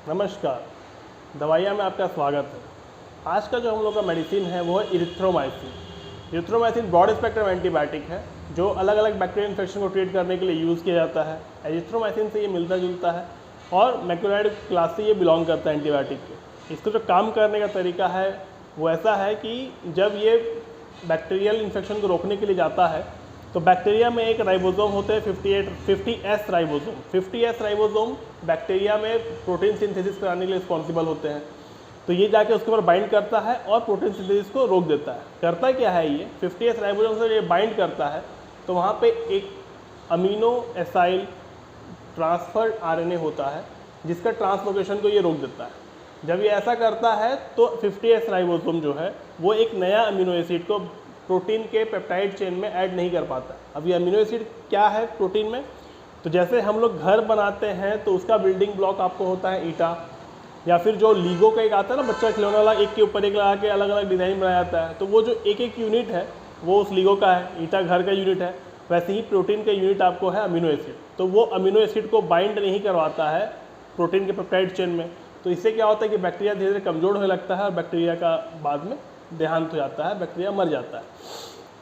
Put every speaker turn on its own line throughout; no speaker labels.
नमस्कार। दवाइयाँ में आपका स्वागत है। आज का जो हम लोग का मेडिसिन है वो है erythromycin. Erythromycin broad spectrum antibiotic है जो अलग अलग बैक्टीरियल इन्फेक्शन को ट्रीट करने के लिए यूज़ किया जाता है। एजिथ्रोमाइसिन से ये मिलता जुलता है और मैक्रोलाइड क्लास से ये बिलोंग करता है एंटीबायोटिक के। इसको जो काम करने का तरीका है वो ऐसा है कि जब ये बैक्टीरियल इन्फेक्शन को रोकने के लिए जाता है तो बैक्टीरिया में एक राइबोसोम होते हैं 50S ribosome. 50S ribosome bacteria में प्रोटीन सिंथेसिस कराने के लिए रिस्पॉन्सिबल होते हैं। तो ये जाके उसके ऊपर बाइंड करता है और प्रोटीन सिंथेसिस को रोक देता है। करता क्या है ये 50S राइबोसोम से ये बाइंड करता है तो वहाँ पे एक अमीनो एसाइल ट्रांसफर्ड RNA होता है जिसका ट्रांसलोकेशन को ये रोक देता है। जब ये ऐसा करता है तो 50S राइबोसोम जो है वो एक नया अमीनो एसिड को प्रोटीन के पेप्टाइड चेन में ऐड नहीं कर पाता। अब ये अमीनो एसिड क्या है प्रोटीन में, तो जैसे हम लोग घर बनाते हैं तो उसका बिल्डिंग ब्लॉक आपको होता है ईंटा, या फिर जो लीगो का एक आता है ना बच्चा खिलौने वाला, एक के ऊपर एक लगा के अलग अलग डिज़ाइन बनाया जाता है, तो वो जो एक एक यूनिट है वो उस लीगो का है, ईंटा घर का यूनिट है। वैसे ही प्रोटीन का यूनिट आपको है अमीनो एसिड। तो वो अमीनो एसिड को बाइंड नहीं करवाता है प्रोटीन के पेप्टाइड चेन में। तो इससे क्या होता है कि बैक्टीरिया धीरे धीरे कमज़ोर होने लगता है और बैक्टीरिया का बाद में देहांत हो जाता है, बैक्टीरिया मर जाता है।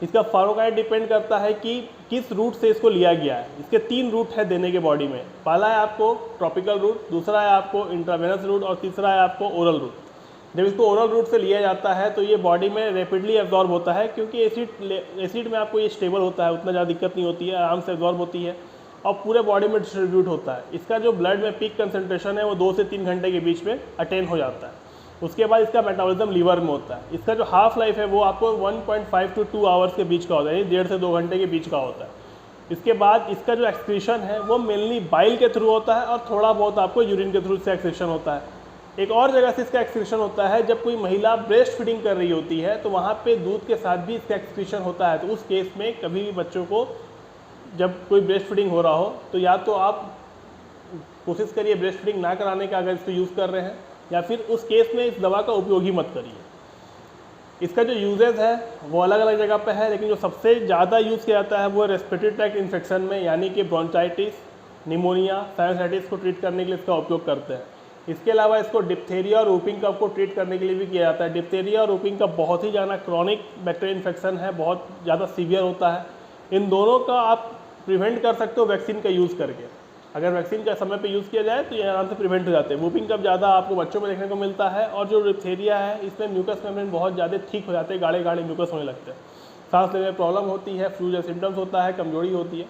इसका फार्माकोकाइनेटिक्स डिपेंड करता है कि किस रूट से इसको लिया गया है। इसके 3 रूट है देने के बॉडी में। पहला है आपको ट्रॉपिकल रूट, दूसरा है आपको इंट्रावेनस रूट और तीसरा है आपको ओरल रूट। जब इसको ओरल रूट से लिया जाता है तो ये बॉडी में रैपिडली एब्जॉर्ब होता है क्योंकि एसिड में आपको ये स्टेबल होता है, उतना ज़्यादा दिक्कत नहीं होती है, आराम से एब्जॉर्ब होती है और पूरे बॉडी में डिस्ट्रीब्यूट होता है। इसका जो ब्लड में पीक कंसंट्रेशन है वो 2 से 3 घंटे के बीच में अटेन हो जाता है। उसके बाद इसका मेटाबॉलिज्म लीवर में होता है। इसका जो हाफ लाइफ है वो आपको 1.5 to 2 आवर्स के बीच का होता है, 1.5 से 2 घंटे के बीच का होता है। इसके बाद इसका जो एक्सक्रीशन है वो मेनली बाइल के थ्रू होता है और थोड़ा बहुत आपको यूरिन के थ्रू से एक्सक्रीशन होता है। एक और जगह से इसका एक्सक्रीशन होता है जब कोई महिला ब्रेस्ट फीडिंग कर रही होती है तो वहाँ पे दूध के साथ भी इसका एक्सक्रीशन होता है। तो उस केस में कभी भी बच्चों को जब कोई ब्रेस्ट फीडिंग हो रहा हो तो या तो आप कोशिश करिए ब्रेस्ट फीडिंग ना कराने का अगर इसको यूज़ कर रहे हैं, या फिर उस केस में इस दवा का उपयोग ही मत करिए। इसका जो यूजेस है वो अलग अलग जगह पे है, लेकिन जो सबसे ज़्यादा यूज़ किया जाता है वो रेस्पिरेटरी ट्रैक्ट इन्फेक्शन में, यानी कि ब्रोंचाइटिस, निमोनिया, साइनसाइटिस को ट्रीट करने के लिए इसका उपयोग करते हैं। इसके अलावा इसको डिप्थेरिया और वुपिंग कफ को ट्रीट करने के लिए भी किया जाता है। डिप्थेरिया और वुपिंग कफ बहुत ही ज़्यादा क्रॉनिक बैक्टीरियल इन्फेक्शन है, बहुत ज़्यादा सीवियर होता है। इन दोनों का आप प्रिवेंट कर सकते हो वैक्सीन का यूज़ करके। अगर वैक्सीन का समय पे यूज़ किया जाए तो ये आराम से प्रिवेंट हो जाते हैं। वुपिंग कफ ज़्यादा आपको बच्चों में देखने को मिलता है और जो डिप्थेरिया है इसमें म्यूकस मेम्ब्रेन बहुत ज़्यादा थिक हो जाते हैं, गाढ़े गाढ़े म्यूकस होने लगते हैं, सांस लेने में प्रॉब्लम होती है, फ्लू जैसे सिम्टम्स होता है, कमजोरी होती है।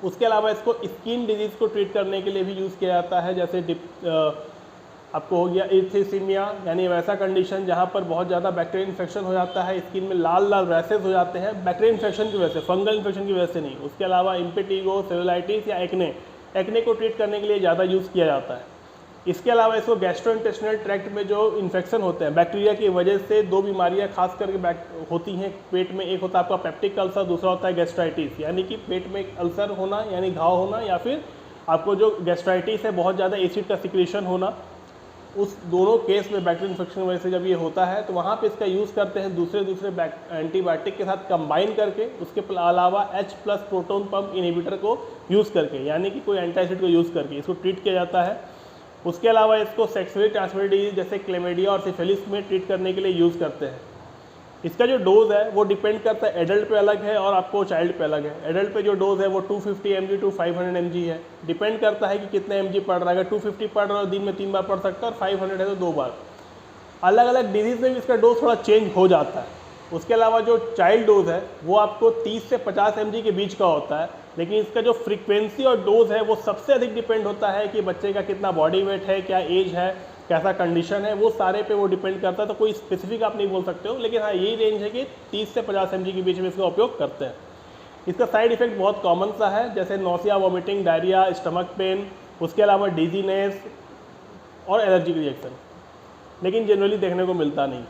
उसके अलावा इसको स्किन डिजीज़ को ट्रीट करने के लिए भी यूज़ किया जाता है, जैसे आपको हो गया एरिथ्रीसीमिया, यानी वैसा कंडीशन जहाँ पर बहुत ज़्यादा बैक्टीरियल इन्फेक्शन हो जाता है, स्किन में लाल लाल रैसेस हो जाते हैं बैक्टीरियल इन्फेक्शन की वजह से, फंगल इन्फेक्शन की वजह से नहीं। उसके अलावा इम्पेटिगो, सेलुलाइटिस या एक्ने को ट्रीट करने के लिए ज़्यादा यूज़ किया जाता है। इसके अलावा इसको गैस्ट्रोइंटेस्टिनल ट्रैक्ट में जो इन्फेक्शन होते हैं बैक्टीरिया की वजह से, 2 बीमारियाँ खास करके होती हैं पेट में। एक होता है आपका पेप्टिक अल्सर, दूसरा होता है गैस्ट्राइटिस, यानी कि पेट में एक अल्सर होना यानी घाव होना, या फिर आपको जो गैस्ट्राइटिस है बहुत ज़्यादा एसिड का सिक्रेशन होना। उस दोनों केस में बैक्टीरियल इन्फेक्शन की वजह से जब ये होता है तो वहाँ पे इसका यूज़ करते हैं दूसरे एंटीबायोटिक के साथ कंबाइन करके। उसके अलावा H+ प्रोटॉन पंप इनहिबिटर को यूज़ करके, यानी कि कोई एंटासिड को यूज़ करके इसको ट्रीट किया जाता है। उसके अलावा इसको सेक्सुअली ट्रांसमिटेड डिजीज जैसे क्लेमिडिया और सिफिलिस में ट्रीट करने के लिए यूज़ करते हैं। इसका जो डोज है वो डिपेंड करता है, एडल्ट पे अलग है और आपको चाइल्ड पे अलग है। एडल्ट पे जो डोज है वो 250 mg to 500 mg है। डिपेंड करता है कि कितने mg पढ़ रहा है। अगर 250 पढ़ रहा है दिन में 3 बार पढ़ सकता है और 500 है तो 2 बार। अलग अलग डिजीज़ में भी इसका डोज थोड़ा चेंज हो जाता है। उसके अलावा जो चाइल्ड डोज है वो आपको 30 से 50 mg के बीच का होता है, लेकिन इसका जो फ्रीक्वेंसी और डोज है वो सबसे अधिक डिपेंड होता है कि बच्चे का कितना बॉडी वेट है, क्या एज है, कैसा कंडीशन है, वो सारे पे वो डिपेंड करता है। तो कोई स्पेसिफिक आप नहीं बोल सकते हो, लेकिन हाँ यही रेंज है कि 30 से 50 mg के बीच में इसका उपयोग करते हैं। इसका साइड इफेक्ट बहुत कॉमन सा है, जैसे nausea, vomiting, diarrhoea, stomach pain, उसके अलावा डिजीनेस और एलर्जिक रिएक्शन, लेकिन जनरली देखने को मिलता नहीं।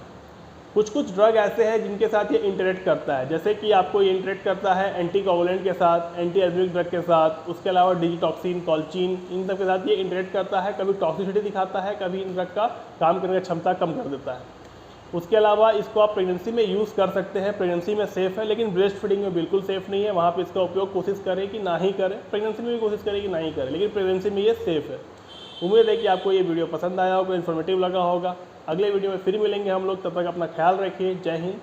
कुछ ड्रग ऐसे हैं जिनके साथ ये इंटरेक्ट करता है, जैसे कि आपको ये इंटरेक्ट करता है एंटीकोगुलेंट के साथ, एंटी एल्बुमिक ड्रग के साथ, उसके अलावा डिजिटॉक्सिन, कॉल्चिन, इन सब के साथ ये इंटरेक्ट करता है। कभी टॉक्सिसिटी दिखाता है, कभी इन ड्रग का काम करने की क्षमता कम कर देता है। उसके अलावा इसको आप प्रेगनेंसी में यूज़ कर सकते हैं, प्रेगनेंसी में सेफ़ है, लेकिन ब्रेस्ट फीडिंग में बिल्कुल सेफ़ नहीं है। वहाँ पे इसका उपयोग कोशिश करें कि ना ही करें, प्रेगनेंसी में भी कोशिश करें कि ना ही करें, लेकिन प्रेगनेंसी में ये सेफ़ है। उम्मीद है कि आपको ये वीडियो पसंद आया होगा, इन्फॉर्मेटिव लगा होगा। अगले वीडियो में फिर मिलेंगे हम लोग, तब तक अपना ख्याल रखिए। जय हिंद,